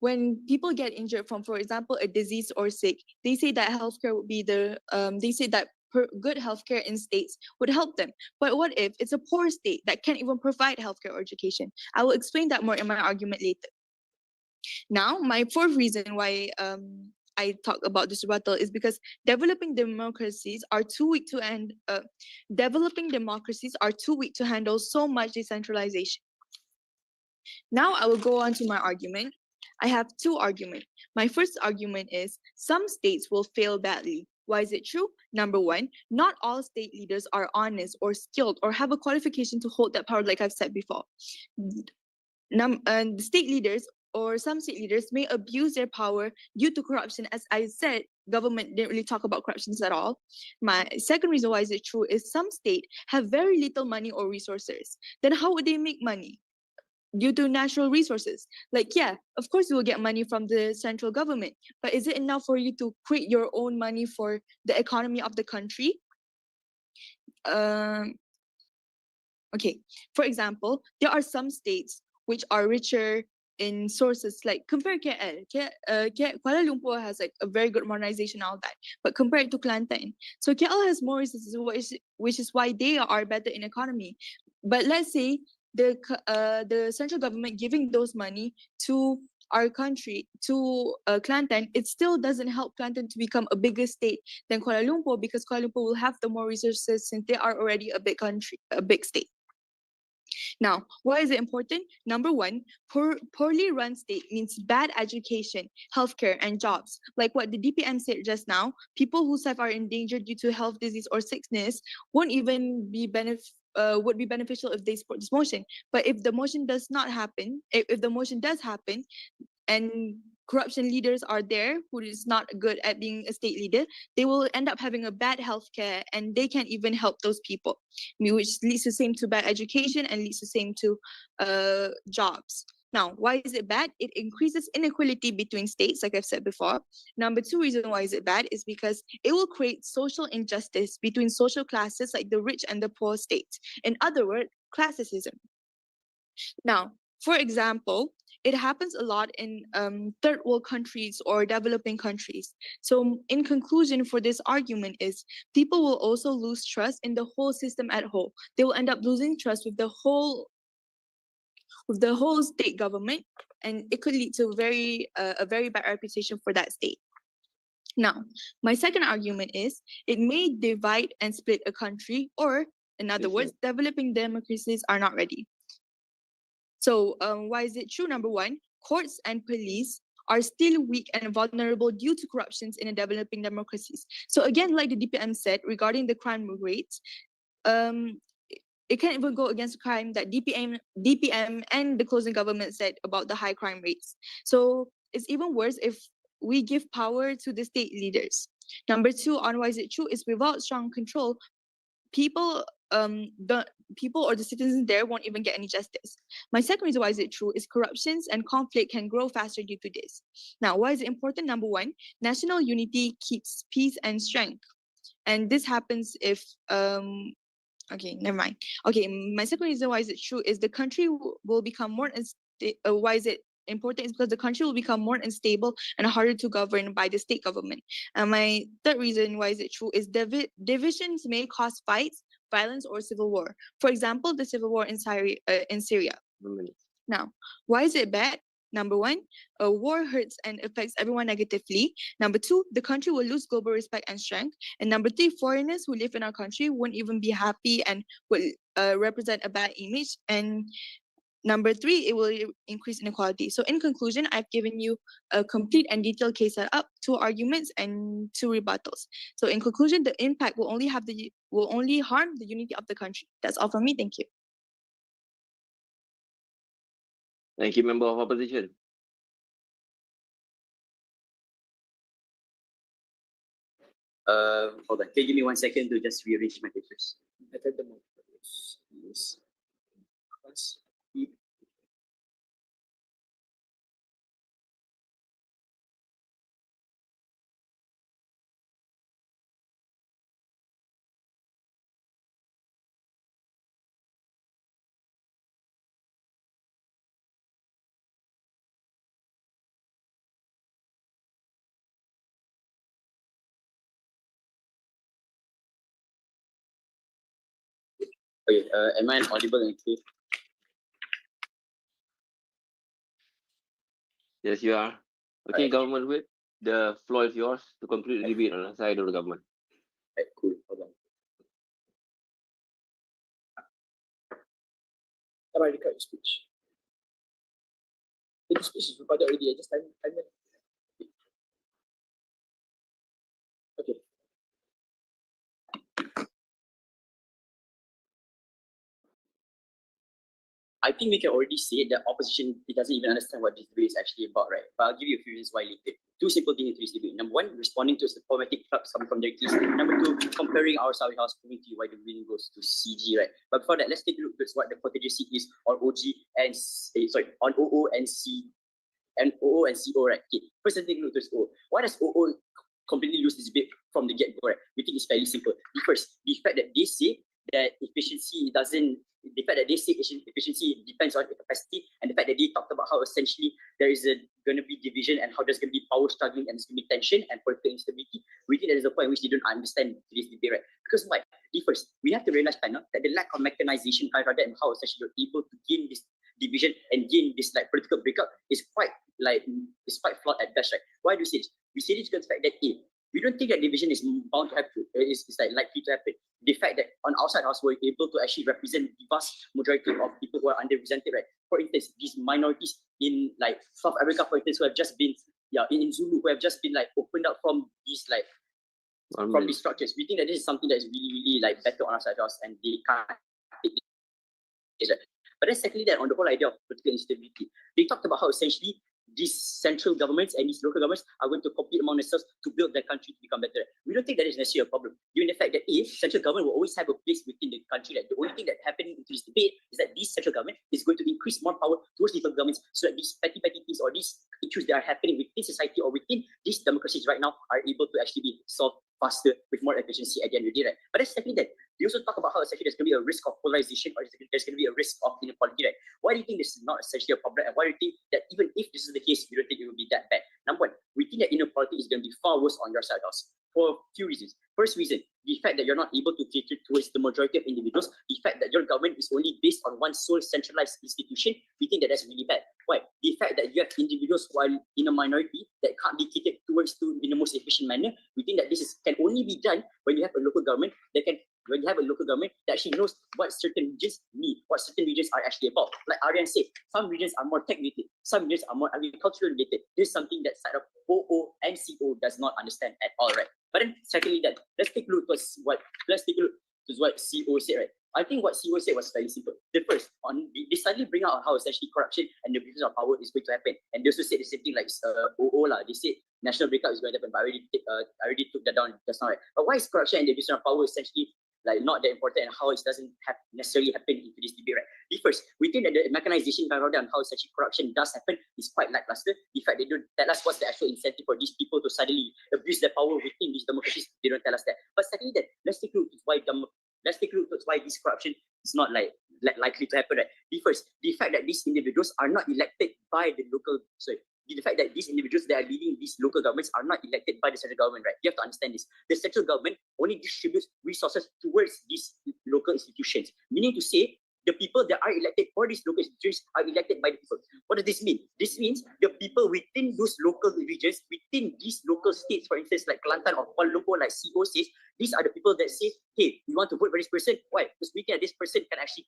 when people get injured from, for example, a disease or sick, they say that healthcare would be good healthcare in states would help them. But what if it's a poor state that can't even provide healthcare or education? I will explain that more in my argument later. Now, my fourth reason why I talk about this rebuttal is because developing democracies are too weak to handle so much decentralization. Now I will go on to my argument. I have two arguments. My first argument is some states will fail badly. Why is it true? Number one, not all state leaders are honest or skilled or have a qualification to hold that power, like I've said before. And state leaders or some state leaders may abuse their power due to corruption. As I said, government didn't really talk about corruptions at all. My second reason why is it true is some states have very little money or resources. Then how would they make money? Due to natural resources. Like, yeah, of course you will get money from the central government, but is it enough for you to create your own money for the economy of the country? Okay, for example, there are some states which are richer in sources, like compare KL. Kuala Lumpur has like a very good modernization and all that, but compared to Kelantan, so KL has more resources, which is why they are better in economy. But let's say the central government giving those money to our country, to Kelantan, it still doesn't help Kelantan to become a bigger state than Kuala Lumpur, because Kuala Lumpur will have the more resources since they are already a big country, a big state. Now, why is it important? Number one, poorly run state means bad education, healthcare, and jobs. Like what the DPM said just now, people whose life are endangered due to health, disease, or sickness won't even be would be beneficial if they support this motion. But if the motion does not happen, if the motion does happen, and corruption leaders are there who is not good at being a state leader, they will end up having a bad healthcare and they can't even help those people, which leads to same to bad education and leads to same to jobs. Now, why is it bad? It increases inequality between states, like I've said before. Number two reason why is it bad is because it will create social injustice between social classes like the rich and the poor states. In other words, classism. Now, for example, it happens a lot in third world countries or developing countries. So in conclusion for this argument is people will also lose trust in the whole system at whole. They will end up losing trust with the whole state government, and it could lead to a very bad reputation for that state. Now, my second argument is it may divide and split a country, or in other words, developing democracies are not ready. So why is it true? Number one, courts and police are still weak and vulnerable due to corruptions in the developing democracies. So again, like the DPM said regarding the crime rates, it can't even go against crime that DPM and the closing government said about the high crime rates. So it's even worse if we give power to the state leaders. Number two, on why is it true, is without strong control, people or the citizens there won't even get any justice. My second reason why is it true is corruptions and conflict can grow faster due to this. Now, why is it important? Number one, national unity keeps peace and strength. And this happens if okay, never mind. Okay, my second reason why is it true is the country will become more why is it important is because the country will become more unstable and harder to govern by the state government. And my third reason why is it true is divisions may cause fights, violence, or civil war. For example, the civil war in Syria. Now, why is it bad? Number one, a war hurts and affects everyone negatively. Number two, the country will lose global respect and strength. And number three, foreigners who live in our country won't even be happy and will represent a bad image. And Number three, it will increase inequality. So in conclusion, I've given you a complete and detailed case setup, 2 arguments and 2 rebuttals. So in conclusion, the impact will only harm the unity of the country. That's all from me. Thank you. Thank you, member of opposition. Hold on. Can you give me 1 second to just rearrange my papers? Yes. Okay, am I audible and clear? Yes, you are. Okay, Right. government whip, the floor is yours to conclude the debate on the side of the government. Right, cool. Hold on. Have I record your speech? The speech is recorded already. I just time it. Okay. I think we can already say that opposition, it doesn't even understand what this debate is actually about, right? But I'll give you a few reasons why later. 2 simple things to this debate. Number 1, responding to systematic flux coming from their case. Number 2, comparing ourselves with our community, why the winning goes to CG, right? But before that, let's take a look at what the contingency is on OG and on OO and C and OO and CO, right? Okay. First, let's take a look at OO. Why does OO completely lose this debate from the get-go, right? We think it's fairly simple. First, the fact that they say that efficiency depends on the capacity, and the fact that they talked about how essentially there is going to be division and how there's going to be power struggling and there's going to be tension and political instability. We think that is a point in which they don't understand this debate, right? Because why? First, we have to realize panel that the lack of mechanization rather than how essentially you're able to gain this division and gain this like political breakup is quite flawed at best, right? Why do we say this? We say this because the fact that we don't think that division is bound to happen. It's like likely to happen. The fact that on outside house we're able to actually represent the vast majority of people who are underrepresented, right? For instance, these minorities in like South Africa, for instance, who have just been in Zulu, who have just been like opened up from these like from these structures. We think that this is something that is really, really like better on outside house, and they can't take it. Right? But then secondly, that on the whole idea of political instability, they talked about how essentially these central governments and these local governments are going to compete among themselves to build their country to become better. We don't think that is necessarily a problem, given the fact that central government will always have a place within the country. Like the only thing that happening into this debate is that this central government is going to increase more power towards local governments, so that these petty things or these issues that are happening within society or within these democracies right now are able to actually be solved faster with more efficiency at the end of the day, right? But that's secondly that they also talk about how essentially there's going to be a risk of polarization or there's going to be a risk of inequality, right? Why do you think this is not essentially a problem, and why do you think that even if this is the case, we don't think it will be that bad? Number 1, we think that inequality is going to be far worse on your side house for a few reasons. First reason, the fact that you're not able to cater towards the majority of individuals, the fact that your government is only based on one sole centralized institution, we think that that's really bad. Why? The fact that you have individuals who are in a minority that can't be catered towards to in the most efficient manner, we think that this can only be done when you have a local government that actually knows what certain regions need, what certain regions are actually about. Like Aryan said, some regions are more tech related, some regions are more agricultural related. This is something that side of OO and CO does not understand at all, right? But then secondly, that let's take a look at what CO said, right? I think what CO said was fairly simple. The first, they suddenly bring out how essentially corruption and the abuse of power is going to happen. And they also said the same thing like OO lah. They said national breakup is going to happen, but I already took that down just now, right? But why is corruption and the abuse of power essentially like not that important, and how it doesn't necessarily happen into this debate, right? The first, we think that the mechanization background and how essentially corruption does happen is quite lackluster. The fact they don't tell us what's the actual incentive for these people to suddenly abuse their power within these democracies, they don't tell us that. But secondly, that let's take a look at why this corruption is not likely to happen, right? The first, the fact that these individuals are not elected by the fact that these individuals that are leading these local governments are not elected by the central government, right? You have to understand this. The central government only distributes resources towards these local institutions, meaning to say the people that are elected for these local institutions are elected by the people. What does this mean? This means the people within those local regions, within these local states, for instance, like Kelantan or Kuala Lumpur, like CO says, these are the people that say, hey, we want to vote for this person. Why? Because we think that this person can actually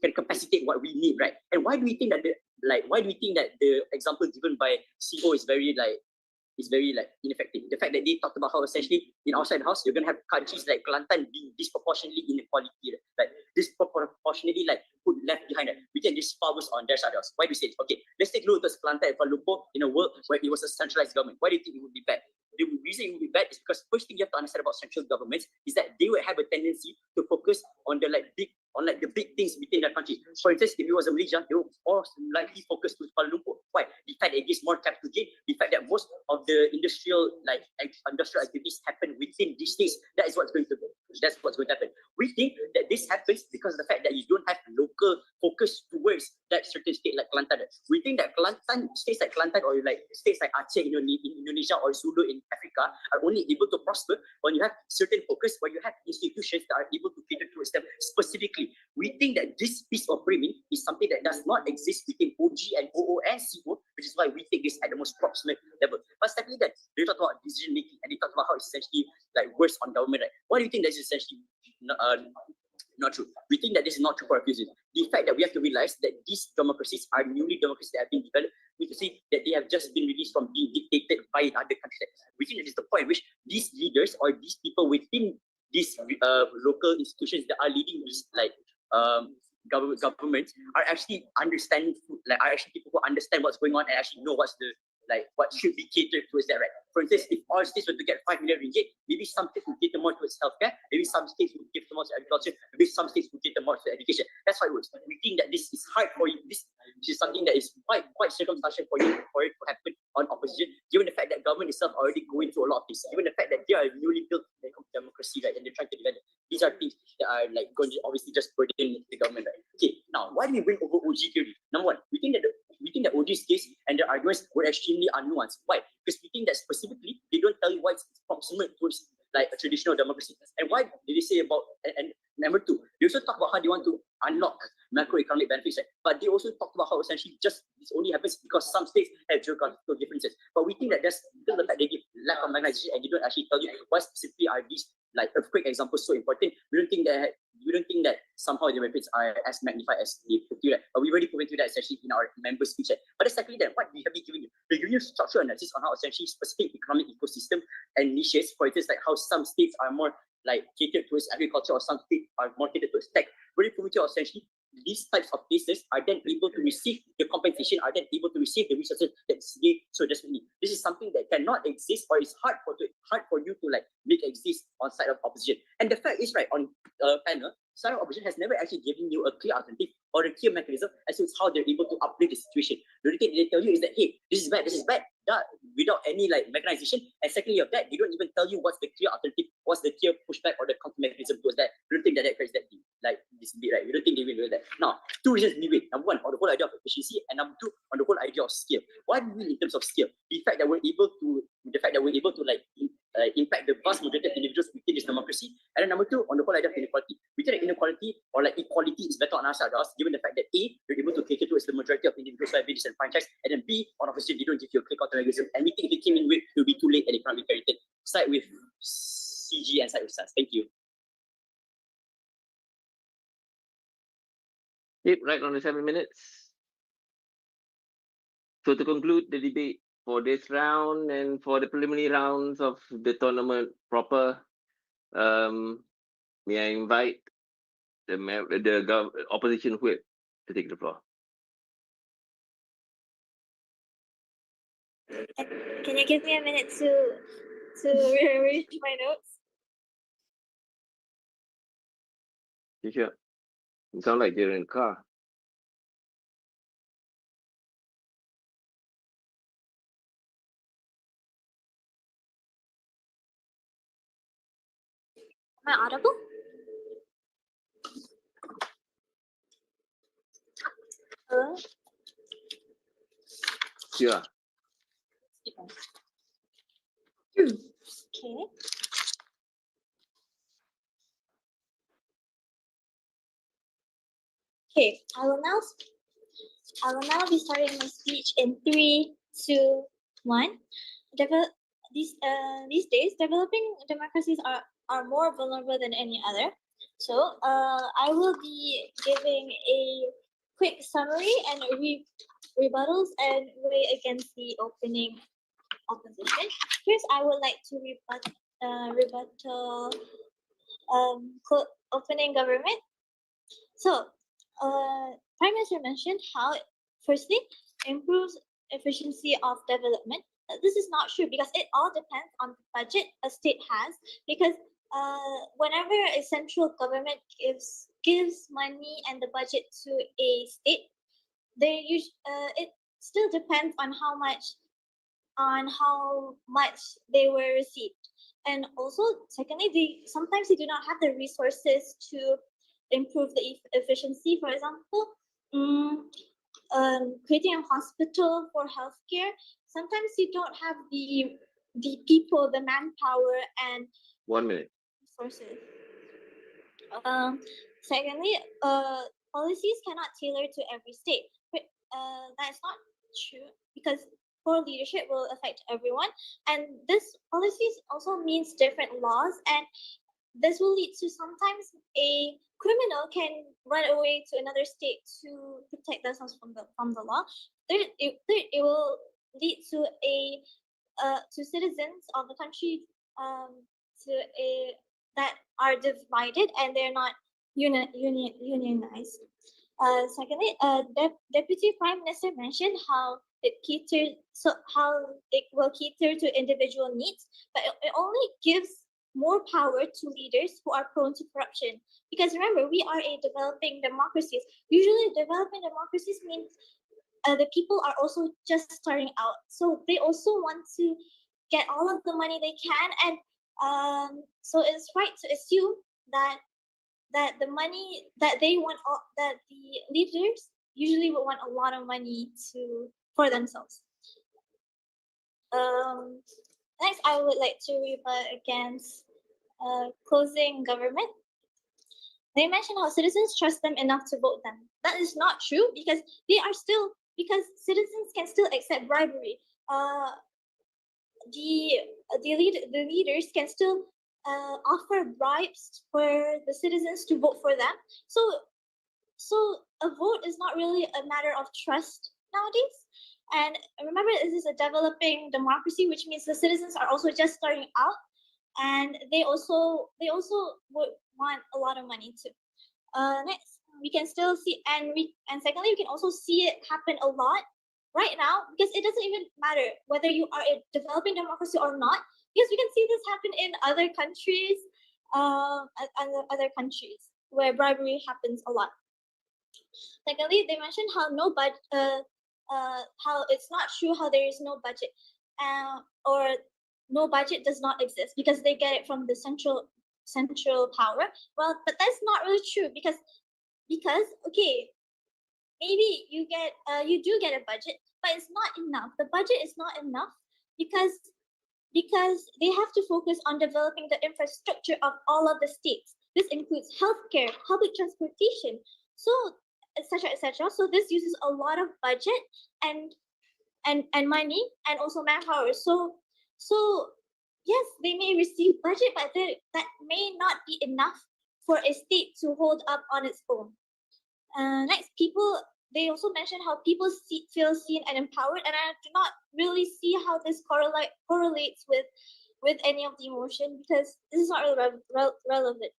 can capacitate what we need, right? And why do we think that the example given by CO is very ineffective? The fact that they talked about how essentially in outside the house you're gonna have countries like Kelantan being disproportionately inequality, like disproportionately like put left behind. Right? We can just focus on their side house. Why do we say it? Okay, let's take a look at Kelantan and Kuala Lumpur in a world where it was a centralized government. Why do you think it would be bad? The reason it would be bad is because first thing you have to understand about central governments is that they would have a tendency to focus on the big things within their country. For instance, if it was a religion, they would all likely focus to Kuala Lumpur. Why? The fact that it gives more capital gain, the fact that most of the industrial activities happen within these states. That's what's going to happen. We think that this happens because of the fact that you don't have local focus towards that certain state like Kelantan. We think that states like Kelantan or like states like Aceh in Indonesia or Sulu in Africa are only able to prosper when you have certain focus, when you have institutions that are able to cater towards them specifically. We think that this piece of framing is something that does not exist within OG and OO and CO, which is why we take this at the most proximate level. But secondly, that they talk about decision making and they talk about how it's essentially like worse on government. Right? Why do you think that is essentially not true? We think that this is not true for a few reasons. The fact that we have to realize that these democracies are newly democracies that have been developed, we can see that they have just been released from being dictated by other countries. We think that is the point at which these leaders or these people within these local institutions that are leading these governments are actually understanding, are actually people who understand what's going on and actually know what should be catered towards that, right? For instance, if all states were to get 5 million ringgit, maybe some states would cater more towards healthcare, maybe some states would cater more to agriculture, maybe some states would cater more to education. That's how it works. We think that this is hard for you. This is something that is quite circumstantial for it to happen on opposition, given the fact that government itself already going through a lot of things, given the fact that they are newly built democracy, right, and they're trying to develop. These are things that are like going to obviously just burden the government, right? Okay, now why do we bring over OG theory? Number one, we think that OG's case and their arguments were extremely unnuanced. Why? Because we think that specifically they don't tell you why it's proximate towards like a traditional democracy. And why did they say about and number two, they also talk about how they want to unlock macroeconomic benefits, right? But they also talk about how essentially just this only happens because some states have geographical differences. But we think that that's still the fact they give lack of mechanization and they don't actually tell you why specifically are these like earthquake examples so important. We don't think that somehow the benefits are as magnified as they put you, right? But we already proven to that essentially in our member speech. Right? But exactly that, what we have been giving you, the union structural analysis on how essentially specific economic ecosystem and niches, for instance, like how some states are more like catered towards agriculture or some states are more catered towards tech, really proven to essentially these types of places are then able to receive the compensation, are then able to receive the resources that they so desperately. This is something that cannot exist or is hard for you to like make exist on side of opposition. And the fact is, right, on panel, side of opposition has never actually given you a clear alternative or a clear mechanism as to how they're able to upgrade the situation. The only thing they tell you is that, hey, this is bad, without any like mechanization. And secondly of that, they don't even tell you what's the clear alternative, what's the clear pushback or the counter mechanism towards that. We don't think that creates that deep, like this bit, right? We don't think they will do that. Now, two reasons we win. Number one, on the whole idea of efficiency, and number two, on the whole idea of scale. Why do we win in terms of scale? The fact that we're able to like impact the vast majority of individuals within this democracy. And then number two, on the whole idea of inequality. We think that inequality or like equality is better on our side of us, given the fact that A, you're able to cater towards the majority of individuals who have been disenfranchised, and then B, on opposition, they don't give you a clear counter mechanism. And we think if they came in with, it will be too late and it can't be carried. Side with CG and side with SAS. Thank you. Yep, right on the 7 minutes. So to conclude the debate for this round and for the preliminary rounds of the tournament proper, may I invite the opposition whip to take the floor. Can you give me a minute to rearrange my notes? You sure? You sound like you're in a car. Am I audible? Hello? Yeah. Okay. Okay, I will now be starting my speech in 3, 2, 1. These days, developing democracies are more vulnerable than any other. So I will be giving a quick summary and rebuttals and weigh against the opening opposition. First, I would like to rebuttal opening government. So, Prime Minister mentioned how it firstly improves efficiency of development. This is not true because it all depends on the budget a state has. Because whenever a central government gives money and the budget to a state, it still depends on how much they were received. And also, secondly, sometimes they do not have the resources to improve the efficiency. For example, creating a hospital for healthcare. Sometimes you don't have the people, the manpower, and 1 minute. resources. Secondly, policies cannot tailor to every state. But, that's not true because poor leadership will affect everyone, and this policies also means different laws, and this will lead to sometimes a criminal can run away to another state to protect themselves from the law. Third, it will lead to to citizens of the country that are divided and they're not unionized. Secondly, Deputy Prime Minister mentioned how how it will cater to individual needs, but it only gives more power to leaders who are prone to corruption. Because remember, we are a developing democracies. Usually, developing democracies means the people are also just starting out, so they also want to get all of the money they can, and so it's right to assume that the money that they want, that the leaders usually would want a lot of money for themselves. Next, I would like to rebut against closing government. They mentioned how citizens trust them enough to vote them. That is not true because citizens can still accept bribery. The leaders can still offer bribes for the citizens to vote for them. So a vote is not really a matter of trust nowadays. And remember, this is a developing democracy, which means the citizens are also just starting out, and they also would want a lot of money too. Next, we can still see, and secondly, we can also see it happen a lot right now because it doesn't even matter whether you are a developing democracy or not, because we can see this happen in other countries, other countries where bribery happens a lot. Secondly, they mentioned how how it's not true how there is no budget, or no budget does not exist because they get it from the central power. Well, but that's not really true because okay, maybe you do get a budget, but it's not enough. The budget is not enough because they have to focus on developing the infrastructure of all of the states. This includes healthcare, public transportation, so etc. etc. So this uses a lot of budget and money and also manpower. So yes, they may receive budget, but that may not be enough for a state to hold up on its own. Next, they also mentioned how people feel seen and empowered, and I do not really see how this correlates with any of the emotion because this is not really relevant.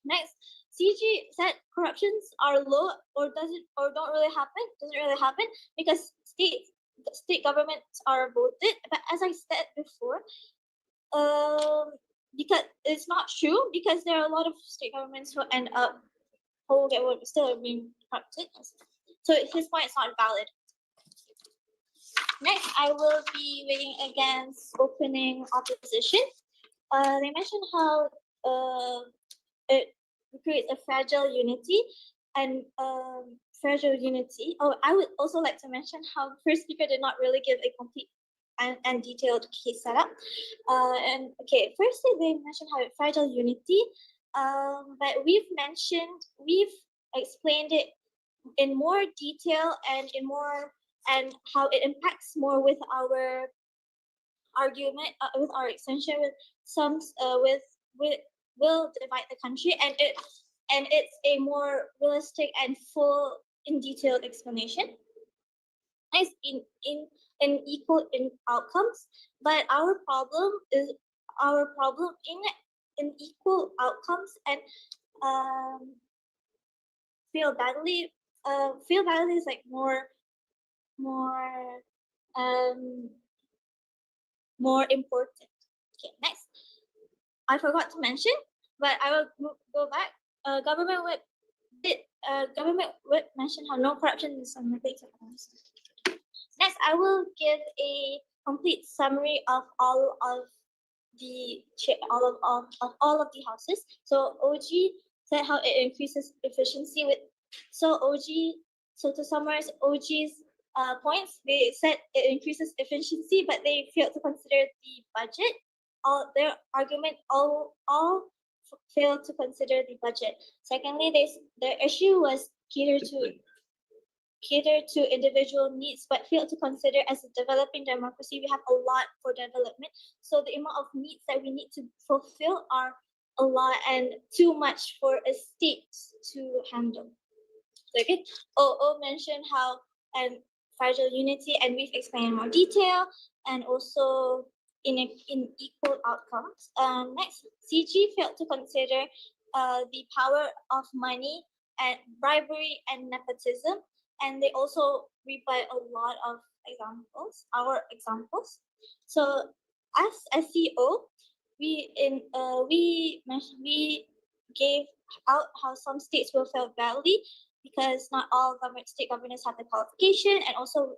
Next, CG said corruptions are low or don't really happen. Doesn't really happen because state governments are voted. But as I said before, because it's not true because there are a lot of state governments who end up still being corrupted. So his point is not valid. Next, I will be weighing against opening opposition. They mentioned how it creates a fragile unity and fragile unity. Oh, I would also like to mention how first speaker did not really give a complete and detailed case setup. And okay, firstly, they mentioned how fragile unity, but we've explained it in more detail and and how it impacts more with our argument, with our extension, with some with will divide the country, and it's a more realistic and full in detailed explanation. Nice in equal in outcomes, but our problem in equal outcomes and feel badly is like more important. Okay, next. I forgot to mention, but I will go back. Government would mention how no corruption is on the data. Next, I will give a complete summary of all of the houses. So OG said how it increases efficiency with. So to summarize OG's points, they said it increases efficiency, but they failed to consider the budget. All their argument all failed to consider the budget. Secondly, their issue was cater to individual needs, but failed to consider as a developing democracy, we have a lot for development. So the amount of needs that we need to fulfill are a lot and too much for a state to handle. Okay. OO mentioned how fragile unity, and we've explained in more detail, and also in equal outcomes. Next, CG failed to consider the power of money and bribery and nepotism, and they also rebut a lot of our examples. So as SEO, we gave out how some states will fail badly because not all state governors have the qualification, and also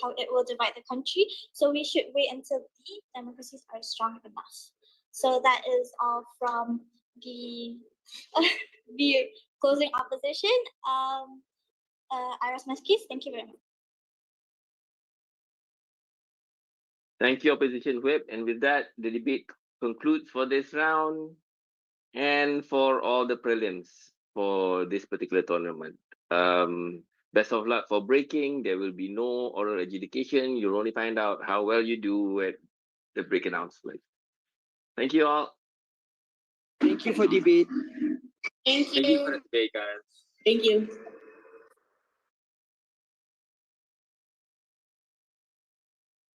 how it will divide the country. So we should wait until the democracies are strong enough. So that is all from the the closing opposition. Iris Meskis, thank you very much. Thank you, Opposition Whip. And with that, the debate concludes for this round and for all the prelims for this particular tournament. Best of luck for breaking. There will be no oral adjudication. You'll only find out how well you do at the break announcement. Thank you all. Thank you for debate. Thank Thank you for the debate, guys. Thank you.